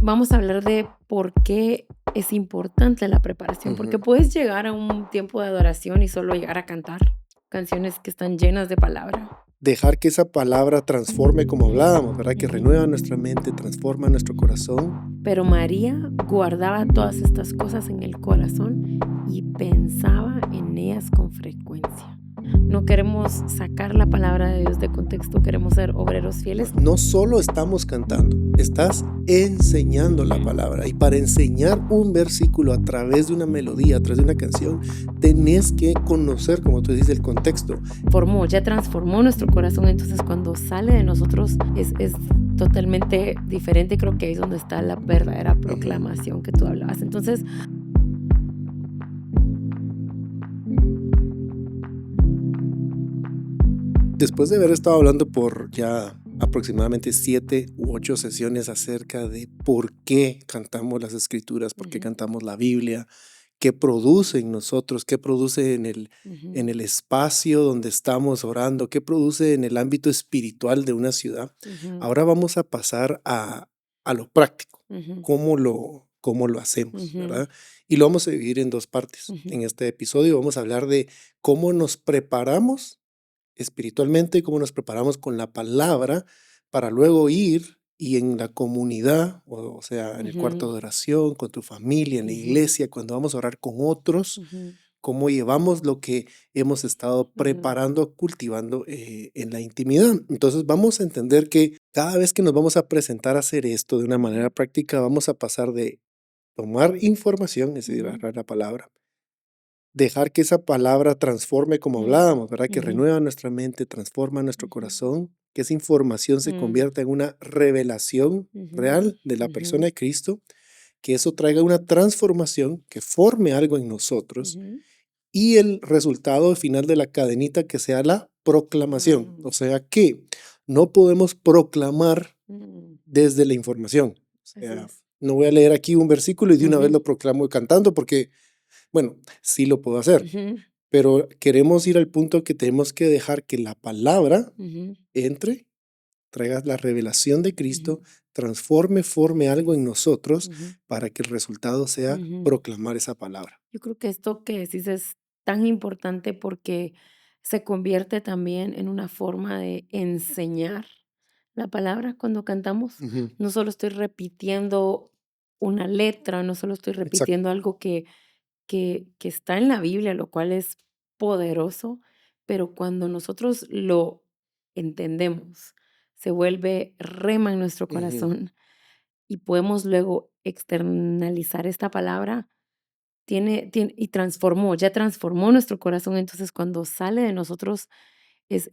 Vamos a hablar de por qué es importante la preparación, porque Ujú. puedes llegar a un tiempo de adoración y solo llegar a cantar canciones que están llenas de palabra. Dejar que esa palabra transforme, como hablábamos, ¿verdad? Que Ujú. renueva nuestra mente, transforma nuestro corazón. Pero María guardaba todas estas cosas en el corazón y pensaba en ellas con frecuencia. No queremos sacar la palabra de Dios de contexto, queremos ser obreros fieles. No solo estamos cantando, estás enseñando la Ujú. palabra. Y para enseñar un versículo a través de una melodía, a través de una canción, tenés que conocer, como tú dices, el contexto. Ya transformó nuestro corazón, entonces cuando sale de nosotros es totalmente diferente. Creo que ahí es donde está la verdadera Ujú. proclamación que tú hablabas. Entonces, Después de haber estado hablando por ya aproximadamente 7 u 8 sesiones acerca de por qué cantamos las escrituras, por qué ujú, cantamos la Biblia, qué produce en nosotros, qué produce en ujú, el espacio donde estamos orando, qué produce en el ámbito espiritual de una ciudad. ujú, Ahora vamos a pasar a lo práctico, ujú, cómo lo hacemos, ujú, ¿verdad? Y lo vamos a dividir en dos partes. ujú, En este episodio vamos a hablar de cómo nos preparamos espiritualmente, cómo nos preparamos con la palabra para luego ir y en la comunidad, o sea, en el cuarto ujú, de oración, con tu familia, en la ujú, iglesia, cuando vamos a orar con otros, ujú, cómo llevamos lo que hemos estado ujú, preparando, cultivando en la intimidad. Entonces vamos a entender que cada vez que nos vamos a presentar a hacer esto de una manera ujú, práctica, vamos a pasar de tomar información, es decir, ujú, agarrar la palabra, dejar que esa palabra transforme, como ujú, hablábamos, ¿verdad? Que ujú, renueva nuestra mente, transforma nuestro ujú, corazón, que esa información se mm, convierta en una revelación ujú, real de la persona ujú, de Cristo, que eso traiga una transformación, que forme algo en nosotros ujú, y el resultado final de la cadenita que sea la proclamación. mm, O sea que no podemos proclamar mm, desde la información. O así sea, es. no voy a leer aquí un versículo y de una vez Ujú, lo proclamo cantando porque, bueno, sí lo puedo hacer, ujú, pero queremos ir al punto que tenemos que dejar que la palabra ujú, entre, traiga la revelación de ujú, Cristo, transforme, forme algo en nosotros ujú, para que el resultado sea ujú. proclamar esa palabra. Yo creo que esto que decís es tan importante porque se convierte también en una forma de enseñar la palabra cuando cantamos. Ujú. No solo estoy repitiendo una letra, no solo estoy Exacto. repitiendo algo que está en la Biblia, lo cual es poderoso, pero cuando nosotros lo entendemos, se vuelve rema en nuestro Ujú. corazón y podemos luego externalizar esta palabra. Y ya transformó nuestro corazón, entonces cuando sale de nosotros es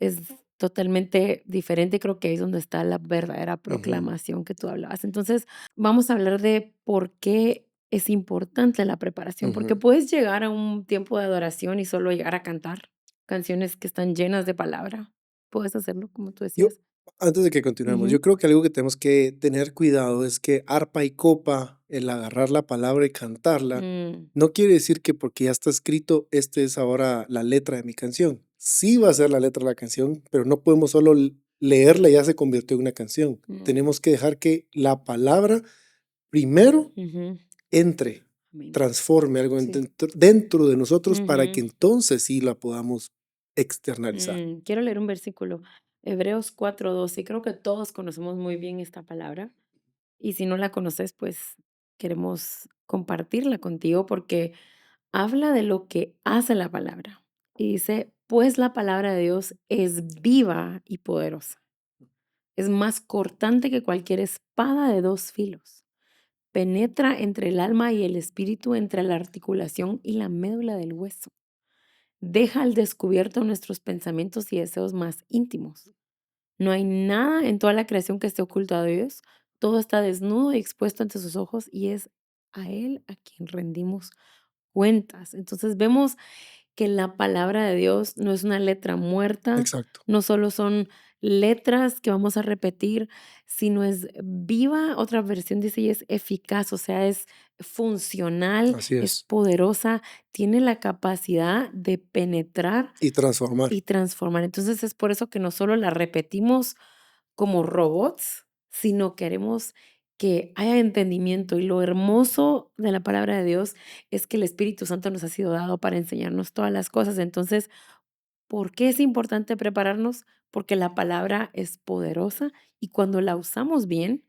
totalmente diferente, creo que ahí es donde está la verdadera Ujú. proclamación que tú hablabas. Entonces, vamos a hablar de por qué es importante la preparación, porque Ujú. puedes llegar a un tiempo de adoración y solo llegar a cantar canciones que están llenas de palabra. Puedes hacerlo, como tú Yo, decías. antes de que continuemos, Ujú, yo creo que algo que tenemos que tener cuidado es que arpa y copa, el agarrar la palabra y cantarla, mm, no quiere decir que porque ya está escrito, este es ahora la letra de mi canción. Sí va a ser la letra de la canción, pero no podemos solo leerla y ya se convirtió en una canción. mm, Tenemos que dejar que la palabra primero ujú, entre, amén. transforme algo Sí. dentro de nosotros para que Ujú. entonces sí la podamos externalizar. Quiero leer un versículo, Hebreos 4:12. Creo que todos conocemos muy bien esta palabra y si no la conoces, pues queremos compartirla contigo porque habla de lo que hace la palabra. Y dice, pues la palabra de Dios es viva y poderosa. Es más cortante que cualquier espada de dos filos. Penetra entre el alma y el espíritu, entre la articulación y la médula del hueso. Deja al descubierto nuestros pensamientos y deseos más íntimos. No hay nada en toda la creación que esté oculto a Dios. Todo está desnudo y expuesto ante sus ojos y es a Él a quien rendimos cuentas. Entonces vemos que la palabra de Dios no es una letra muerta, Exacto. no solo son letras que vamos a repetir, sino es viva. Otra versión dice y es eficaz, o sea, es funcional, Así es es. poderosa, tiene la capacidad de penetrar Y transformar. y transformar. Entonces es por eso que no solo la repetimos como robots, sino queremos que haya entendimiento. Y lo hermoso de la palabra de Dios es que el Espíritu Santo nos ha sido dado para enseñarnos todas las cosas. Entonces, ¿por qué es importante prepararnos? Porque la palabra es poderosa y cuando la usamos bien,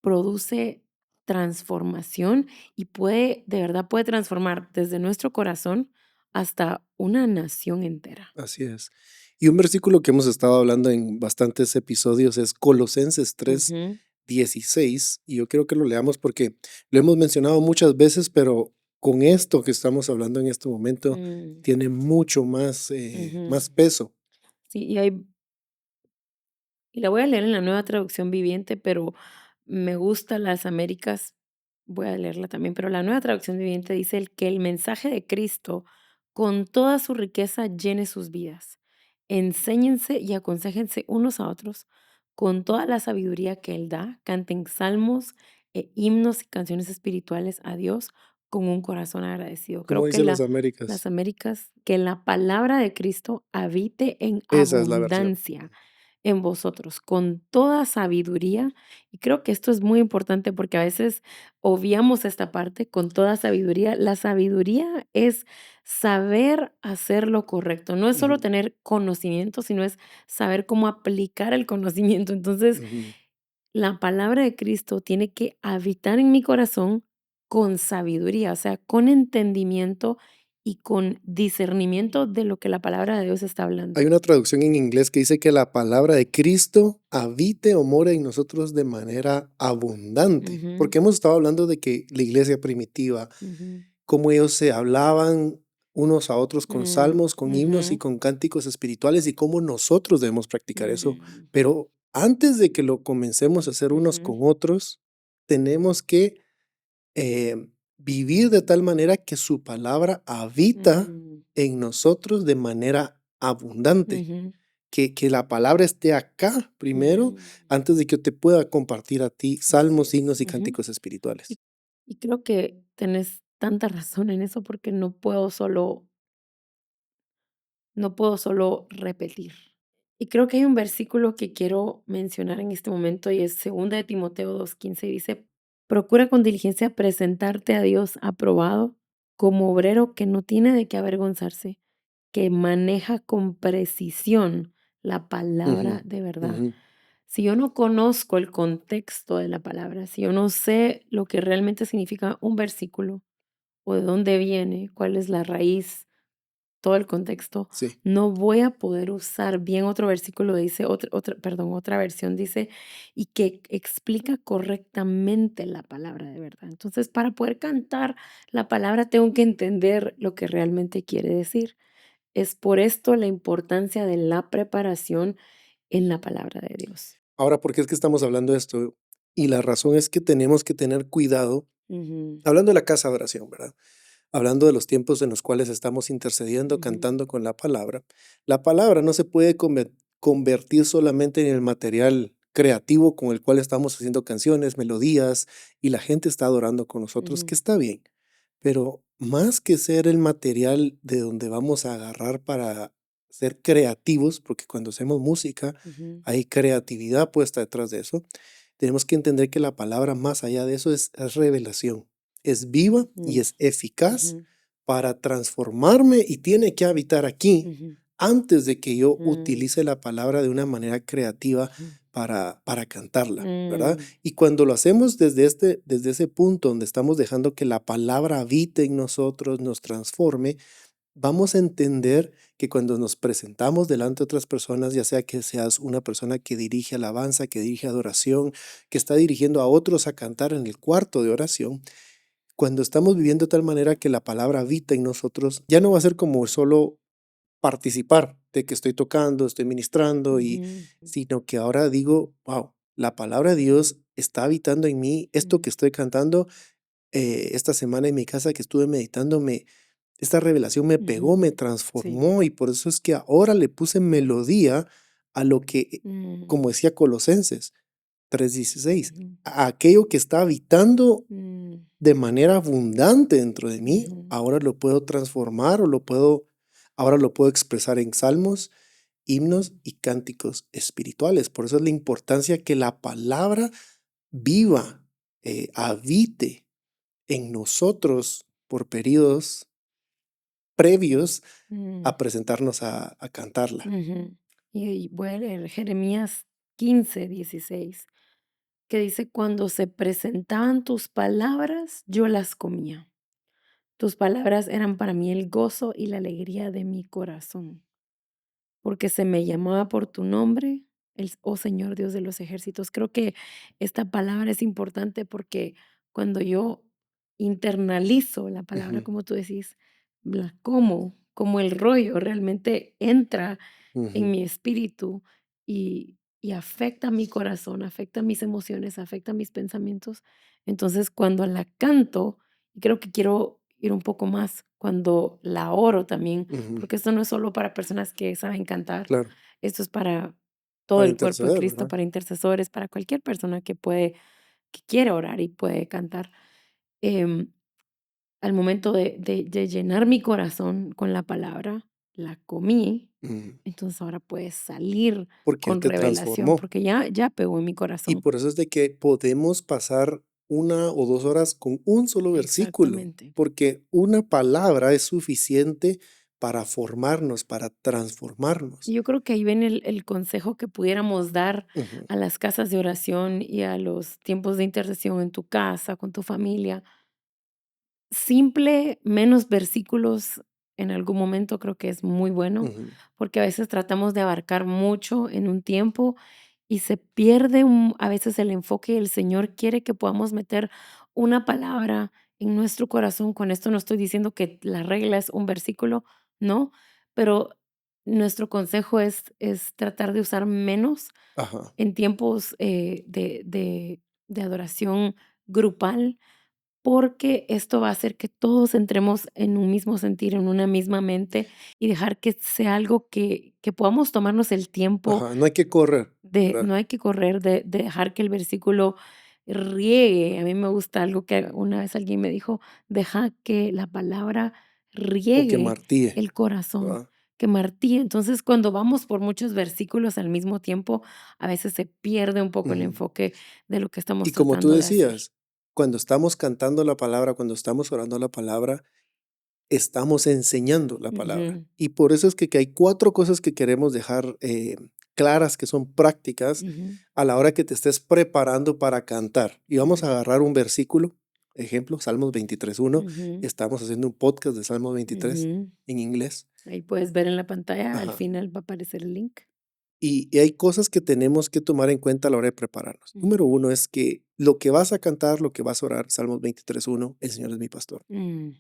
produce transformación y puede, de verdad puede transformar desde nuestro corazón hasta una nación entera. Así es. Y un versículo que hemos estado hablando en bastantes episodios es Colosenses tres Ujú, 16 y yo quiero que lo leamos porque lo hemos mencionado muchas veces, pero con esto que estamos hablando en este momento mm, tiene mucho más, ujú. más peso. Sí, y la voy a leer en la Nueva Traducción Viviente, pero me gusta las Américas, voy a leerla también, pero la Nueva Traducción Viviente dice que el mensaje de Cristo con toda su riqueza llene sus vidas. Enséñense y aconséjense unos a otros con toda la sabiduría que Él da. Canten salmos, himnos y canciones espirituales a Dios con un corazón agradecido. Como Creo que dice las las Américas, Américas, que la palabra de Cristo habite en esa es la versión. abundancia en vosotros con toda sabiduría. Y creo que esto es muy importante porque a veces obviamos esta parte con toda sabiduría. La sabiduría es saber hacer lo correcto. No es solo Ujú, tener conocimiento, sino es saber cómo aplicar el conocimiento. Entonces, ujú. la palabra de Cristo tiene que habitar en mi corazón con sabiduría, o sea, con entendimiento y con discernimiento de lo que la palabra de Dios está hablando. Hay una traducción en inglés que dice que la palabra de Cristo habite o more en nosotros de manera abundante, Ujú, porque hemos estado hablando de que la iglesia primitiva, ujú. cómo ellos se hablaban unos a otros con Mm, salmos, con himnos y ujú, con cánticos espirituales y cómo nosotros debemos practicar eso. ujú, Pero antes de que lo comencemos a hacer unos ujú, con otros, tenemos que vivir de tal manera que su palabra habita mm, en nosotros de manera abundante. ujú, Que la palabra esté acá primero mm. antes de que yo te pueda compartir a ti Así salmos, es. himnos y Ujú. cánticos Y espirituales. y creo que tenés tanta razón en eso, porque no puedo solo repetir. Y creo que hay un versículo que quiero mencionar en este momento, y es 2 de Timoteo 2:15, dice: "Procura con diligencia presentarte a Dios aprobado, como obrero que no tiene de qué avergonzarse, que maneja con precisión la Ujú, palabra de verdad". ujú. Si yo no conozco el contexto de la palabra, si yo no sé lo que realmente significa un versículo, o de dónde viene, cuál es la raíz, todo el contexto, Sí, no voy a poder usar bien. Otro versículo dice, otra versión dice, y que explica correctamente la palabra de verdad. Entonces, para poder cantar la palabra, tengo que entender lo que realmente quiere decir. Es por esto la importancia de la preparación en la palabra de Dios. ahora, ¿por qué es que estamos hablando de esto? Y la razón es que tenemos que tener cuidado, Ujú, hablando de la casa de oración, ¿verdad? Hablando de los tiempos en los cuales estamos intercediendo, ujú, cantando con la palabra no se puede convertir solamente en el material creativo con el cual estamos haciendo canciones, melodías y la gente está adorando con nosotros, ujú, que está bien. Pero más que ser el material de donde vamos a agarrar para ser creativos, porque cuando hacemos música ujú, hay creatividad puesta detrás de eso, tenemos que entender que la palabra más allá de eso es revelación, es viva y mm, es eficaz ujú, para transformarme y tiene que habitar aquí ujú, antes de que yo mm, utilice la palabra de una manera creativa ujú, para cantarla, ¿verdad? mm, Y cuando lo hacemos desde ese punto donde estamos dejando que la palabra habite en nosotros, nos transforme, vamos a entender que cuando nos presentamos delante de otras personas, ya sea que seas una persona que dirige alabanza, que dirige adoración, que está dirigiendo a otros a cantar en el cuarto de oración, cuando estamos viviendo de tal manera que la palabra habita en nosotros, ya no va a ser como solo participar de que estoy tocando, estoy ministrando, ujú, sino que ahora digo, wow, la palabra de Dios está habitando en mí, esto que mm, estoy cantando esta semana en mi casa que estuve meditando, esta revelación me pegó, ujú, me sí, transformó y por eso es que ahora le puse melodía a lo que, mm, como decía Colosenses 3:16, ujú, a aquello que está habitando mm, de manera abundante dentro de mí, ujú, ahora lo puedo transformar ahora lo puedo expresar en salmos, himnos y cánticos espirituales. Por eso es la importancia que la palabra viva, habite en nosotros por periodos previos mm, a presentarnos a cantarla. ujú. Y voy a leer Jeremías 15:16, que dice: "Cuando se presentaban tus palabras, yo las comía. Tus palabras eran para mí el gozo y la alegría de mi corazón". Porque se me llamaba por tu nombre, oh Señor Dios de los ejércitos. Creo que esta palabra es importante porque cuando yo internalizo la palabra, Ujú, como tú decís, la como el rollo, realmente entra en ujú, mi espíritu y afecta mi corazón, afecta mis emociones, afecta mis pensamientos. Entonces, cuando la canto, y creo que quiero ir un poco más, cuando la oro también, ujú, porque esto no es solo para personas que saben cantar, claro, esto es para todo para el cuerpo de interceder, Cristo, ¿verdad? para intercesores, para cualquier persona que quiere orar y puede cantar. Em, Al momento de llenar mi corazón con la palabra, la comí, Mm, entonces ahora puede salir porque Él con te revelación, transformó. porque ya pegó en mi Y corazón. por eso es de que podemos pasar 1 o 2 horas con un solo versículo, Exactamente. porque una palabra es suficiente para formarnos, para transformarnos. Y yo creo que ahí viene el consejo que pudiéramos dar Ujú, a las casas de oración y a los tiempos de intercesión en tu casa, con tu familia. Simple, menos versículos en algún momento creo que es muy bueno, ujú, porque a veces tratamos de abarcar mucho en un tiempo y se pierde a veces el enfoque. El Señor quiere que podamos meter una palabra en nuestro corazón. Con esto no estoy diciendo que la regla es un versículo, no, pero nuestro consejo es tratar de usar menos ajá, en tiempos de adoración grupal, porque esto va a hacer que todos entremos en un mismo sentir, en una misma mente, y dejar que sea algo que podamos tomarnos el tiempo ajá, no hay que correr, de ¿verdad? no hay que correr, de dejar que el versículo riegue. A mí me gusta algo que una vez alguien me dijo: "Deja que la palabra O que riegue martille, el corazón, ¿verdad? que martille". Entonces, cuando vamos por muchos versículos al mismo tiempo, a veces se pierde un poco el Ujú. enfoque de lo que estamos Y como tú tratando de hacer. decías, cuando estamos cantando la palabra, cuando estamos orando la palabra, estamos enseñando la palabra. Ujú, Y por eso es que hay 4 cosas que queremos dejar, claras, que son prácticas ujú. a la hora que te estés preparando para cantar. Y vamos a Ujú, agarrar un versículo, ejemplo, Salmos 23:1. ujú, Estamos haciendo un podcast de Salmos 23 ujú. en inglés. Ahí puedes ver en la pantalla, al Ajá. final va a aparecer el link. Y hay cosas que tenemos que tomar en cuenta a la hora de prepararnos. Número Ujú. 1 es que lo que vas a cantar, lo que vas a orar, Salmos 23:1, el Señor es mi pastor. Mm,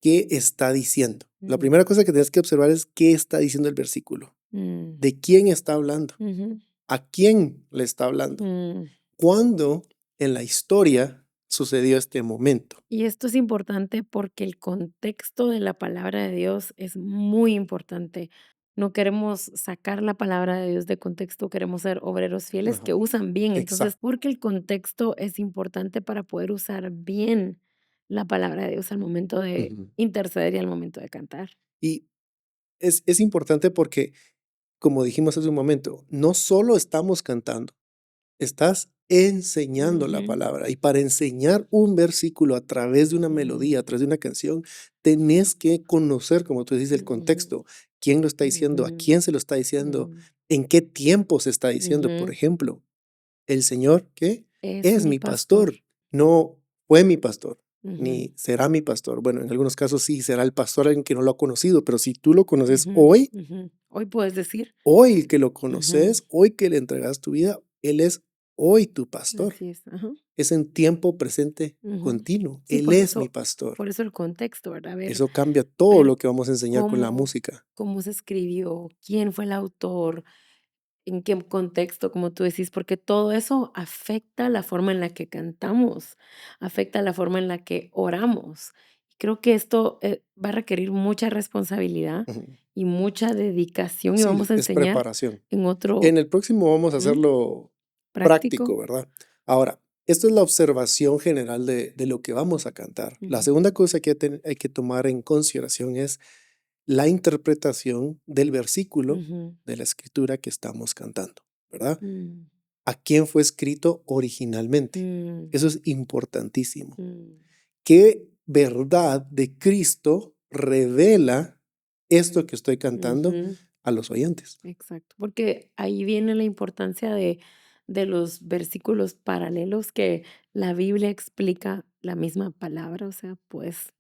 ¿Qué está diciendo? La mm, primera cosa que tienes que observar es qué está diciendo el versículo. mm, ¿De quién está hablando? ujú, ¿A quién le está hablando? mm. ¿Cuándo en la historia sucedió este momento? Y esto es importante porque el contexto de la palabra de Dios es muy importante. No queremos sacar la palabra de Dios de contexto, queremos ser obreros fieles Ajá, que usan bien. Entonces, exacto. porque el contexto es importante para poder usar bien la palabra de Dios al momento de Ujú. interceder y al momento de cantar. Y es importante porque, como dijimos hace un momento, no solo estamos cantando, estás enseñando la Ujú, palabra. Y para enseñar un versículo a través de una ujú, melodía, a través de una canción, tenés que conocer, como tú dices, el ujú, contexto. ¿Quién lo está diciendo? ¿A ujú. quién se lo está diciendo? Mm, ¿En qué tiempo se está diciendo? Por ujú. ejemplo, el Señor, ¿qué? Es Es mi mi pastor. pastor, no fue mi pastor, Ujú, ni será mi pastor. Bueno, en algunos casos sí será el pastor alguien que no lo ha conocido, pero si tú lo conoces ujú, hoy, ujú. Hoy puedes decir, hoy que lo ujú, conoces, hoy que le entregas tu vida, Él es hoy tu pastor. así es, ajá, Es en tiempo presente ujú. continuo. Sí, Él es mi pastor. por eso el contexto, ¿verdad? Eso cambia todo Ver lo que vamos a enseñar con la cómo, música. cómo se escribió, quién fue el autor, en qué contexto, como tú decís, porque todo eso afecta la forma en la que cantamos, afecta la forma en la que oramos. Creo que esto va a requerir mucha responsabilidad Ujú. y mucha dedicación y Sí, vamos a es enseñar preparación. en En otro el próximo vamos a ujú, hacerlo práctico. práctico, ¿verdad? Ahora, esto es la observación general de lo que vamos a cantar. La Ujú, segunda cosa que hay que tomar en consideración es la interpretación del versículo ujú, de la escritura que estamos cantando, ¿verdad? mm, a quién fue escrito originalmente. Mm, Eso es importantísimo. mm, ¿Qué verdad de Cristo revela esto que estoy cantando ujú. a los oyentes? Exacto, porque ahí viene la importancia de los versículos paralelos que la Biblia explica la misma palabra, o sea, pues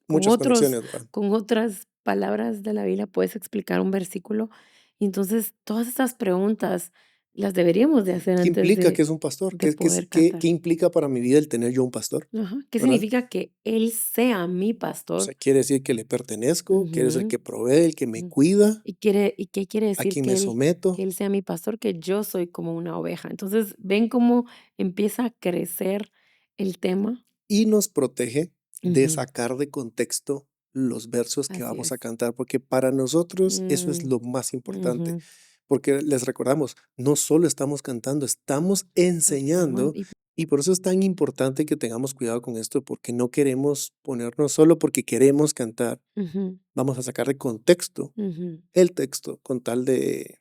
con Muchas otros, conexiones, ¿verdad? con otras palabras de la Biblia puedes explicar un versículo. Y entonces, todas estas preguntas las deberíamos de hacer ¿Qué antes implica que es un pastor? de poder ¿Qué cantar. implica para mi vida el tener yo un pastor? Ajá. ¿Qué ¿Verdad? significa que Él sea mi O pastor? sea, quiere decir que le pertenezco, que eres el que Ujú. provee, el que me Mm. cuida, ¿Y qué quiere a decir quien me que someto él sea mi pastor? Que yo soy como una oveja. Entonces, ¿ven cómo empieza a crecer el tema? y nos protege de Ujú, sacar de contexto los versos que así vamos a es. cantar, porque para nosotros eso es Mm, lo más importante, ujú, porque les recordamos, no solo estamos cantando, estamos proclamando enseñando y y por eso es tan importante que tengamos cuidado con esto, porque no queremos ponernos solo porque queremos cantar, ujú, vamos a sacar de contexto ujú, el texto con tal de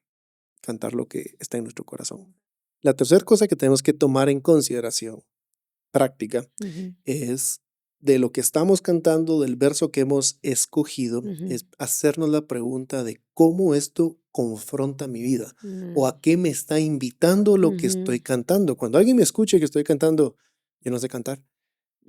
cantar lo que está en nuestro corazón. La tercera cosa que tenemos que tomar en consideración, práctica, ujú, es de lo que estamos cantando, del verso que hemos escogido, ujú, es hacernos la pregunta de cómo esto confronta mi vida o mm, a qué me está invitando lo que ujú, estoy cantando. Cuando alguien me escuche que estoy cantando, yo no sé cantar,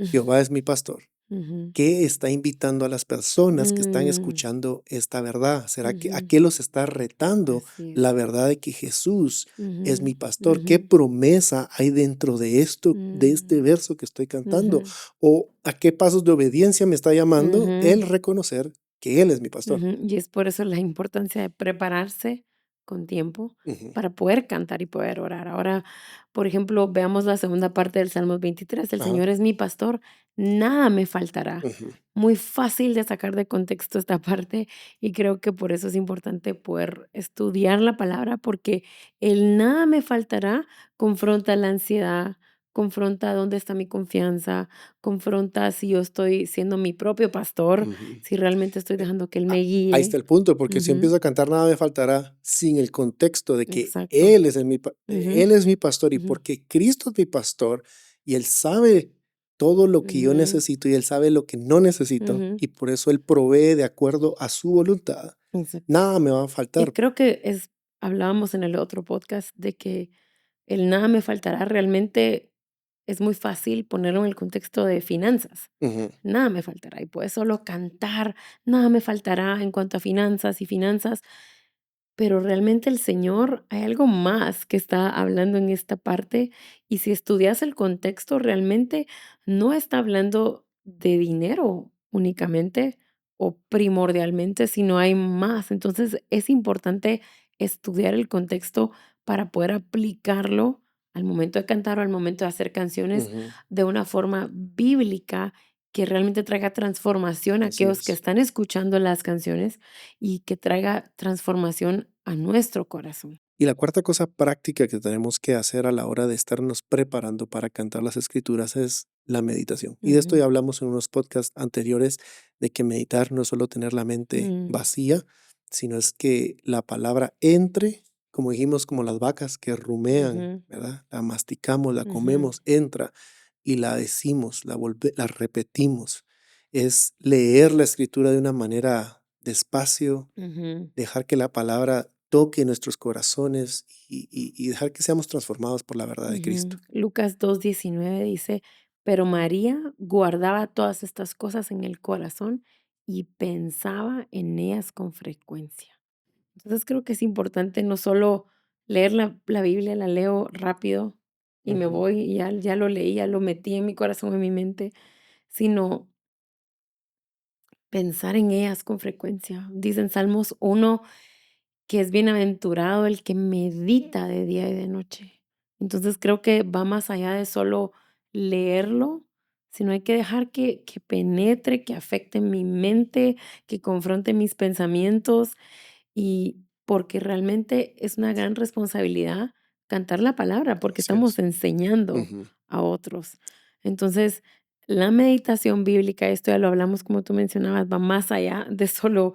Jehová es mi pastor. ujú, ¿Qué está invitando a las personas que están mm, escuchando esta verdad? ¿Será que a ujú, qué los está retando así es. la verdad de que Jesús es Ujú, mi pastor? ujú, ¿Qué promesa hay dentro de esto, de este mm, verso que estoy cantando? ujú, ¿O a qué pasos de obediencia me está llamando ujú. el reconocer que Él es mi pastor? Ujú, y es por eso la importancia de prepararse con tiempo Ujú, para poder cantar y poder orar. Ahora, por ejemplo, veamos la segunda parte del Salmo 23. El ajá, Señor es mi pastor, nada me faltará. ujú, Muy fácil de sacar de contexto esta parte y creo que por eso es importante poder estudiar la palabra porque el nada me faltará confronta la ansiedad, confronta dónde está mi confianza, confronta si yo estoy siendo mi propio pastor, ujú. si realmente estoy Eh, dejando que Él me ahí está guíe. el punto, porque si Ujú, empiezo a cantar nada me faltará sin el contexto de que exacto. Ujú, Él es mi pastor y ujú, porque Cristo es mi pastor y Él sabe todo lo que yo ujú, necesito y Él sabe lo que no necesito ujú, y por eso Él provee de acuerdo a su voluntad. exacto. Nada me va a Y faltar. creo que hablábamos en el otro podcast de que el nada me faltará realmente es muy fácil ponerlo en el contexto de finanzas. Ujú, Nada me faltará y puedes solo cantar, nada me faltará en cuanto a finanzas y finanzas. Pero realmente el Señor, hay algo más que está hablando en esta parte, y si estudias el contexto, realmente no está hablando de dinero únicamente o primordialmente, sino hay más. Entonces, es importante estudiar el contexto para poder aplicarlo al momento de cantar o al momento de hacer canciones ujú, de una forma bíblica que realmente traiga transformación a así aquellos que es. están escuchando las canciones y que traiga transformación a nuestro corazón. Y la cuarta cosa práctica que tenemos que hacer a la hora de estarnos preparando para cantar las escrituras es la meditación. Y de esto Ujú, ya hablamos en unos podcasts anteriores, de que meditar no es solo tener la mente mm, vacía, sino es que la palabra entre, como dijimos, como las vacas que rumean, ujú, ¿verdad? La masticamos, la ujú, comemos, entra y la decimos, la repetimos. Es leer la escritura de una manera despacio, ujú, dejar que la palabra toque nuestros corazones y dejar que seamos transformados por la verdad de Cristo. ujú. Lucas 2:19 dice, pero María guardaba todas estas cosas en el corazón y pensaba en ellas con frecuencia. Entonces creo que es importante no solo leer la Biblia, la leo rápido y me Ujú. voy y ya lo leí, ya lo metí en mi corazón, en mi mente, sino pensar en ellas con frecuencia. Dice en Salmos 1 que es bienaventurado el que medita de día y de noche. Entonces creo que va más allá de solo leerlo, sino hay que dejar que penetre, que afecte mi mente, que confronte mis pensamientos y porque realmente es una gran responsabilidad cantar la palabra, porque Así estamos es. enseñando Ujú, a otros. Entonces, la meditación bíblica, esto ya lo hablamos como tú mencionabas, va más allá de solo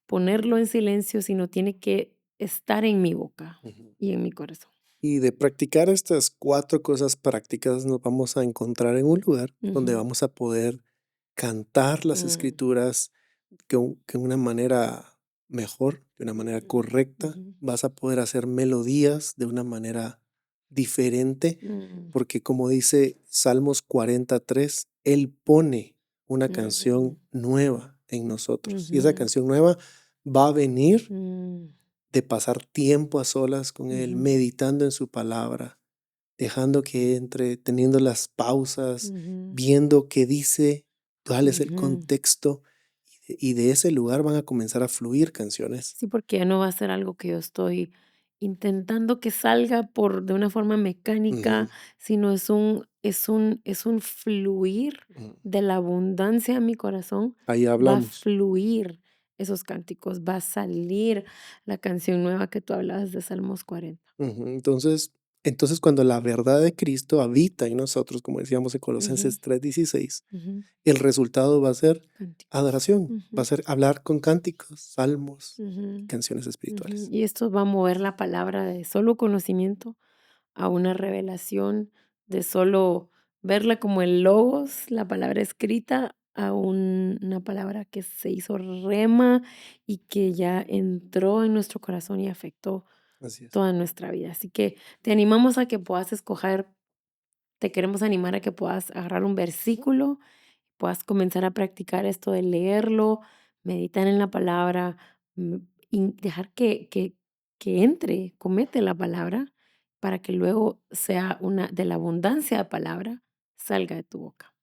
ponerlo en silencio, sino tiene que estar en mi boca ujú. y en mi corazón. Y de practicar estas 4 cosas prácticas, nos vamos a encontrar en un lugar donde Ujú, vamos a poder cantar las mm, escrituras que una manera mejor, de una manera ujú, correcta. ujú, Vas a poder hacer melodías de una manera diferente, mm, porque como dice Salmos 43, Él pone una ujú, canción nueva en nosotros. Y esa ujú, canción nueva va a venir mm, de pasar tiempo a solas con Él, ujú, meditando en su palabra, dejando que entre, teniendo las pausas, ujú, viendo qué dice, cuál es el ujú. contexto, y de ese lugar van a comenzar a fluir canciones. Sí, porque ya no va a ser algo que yo estoy intentando que salga por de una forma Ujú, mecánica, sino es un fluir mm. de la abundancia de mi corazón, Ahí va a hablamos. fluir esos cánticos, va a salir la canción nueva que tú hablabas de Salmos 40. Ujú. Entonces, cuando la verdad de Cristo habita en nosotros, como decíamos en Ujú, Colosenses 3:16, ujú, el resultado va a ser cánticos. adoración, va a Ujú, ser hablar con cánticos, salmos y ujú, canciones ujú. espirituales. Y esto va a mover la palabra de solo conocimiento a una revelación de solo verla como el logos, la palabra escrita, a una palabra que se hizo rema y que ya entró en nuestro corazón y afectó Así es. toda nuestra vida. Así que te animamos a que puedas escoger, te queremos animar a que puedas agarrar un versículo, puedas comenzar a practicar esto de leerlo, meditar en la palabra, mm, y dejar que entre, comete la palabra, para que luego sea una de la abundancia de palabra salga de tu boca.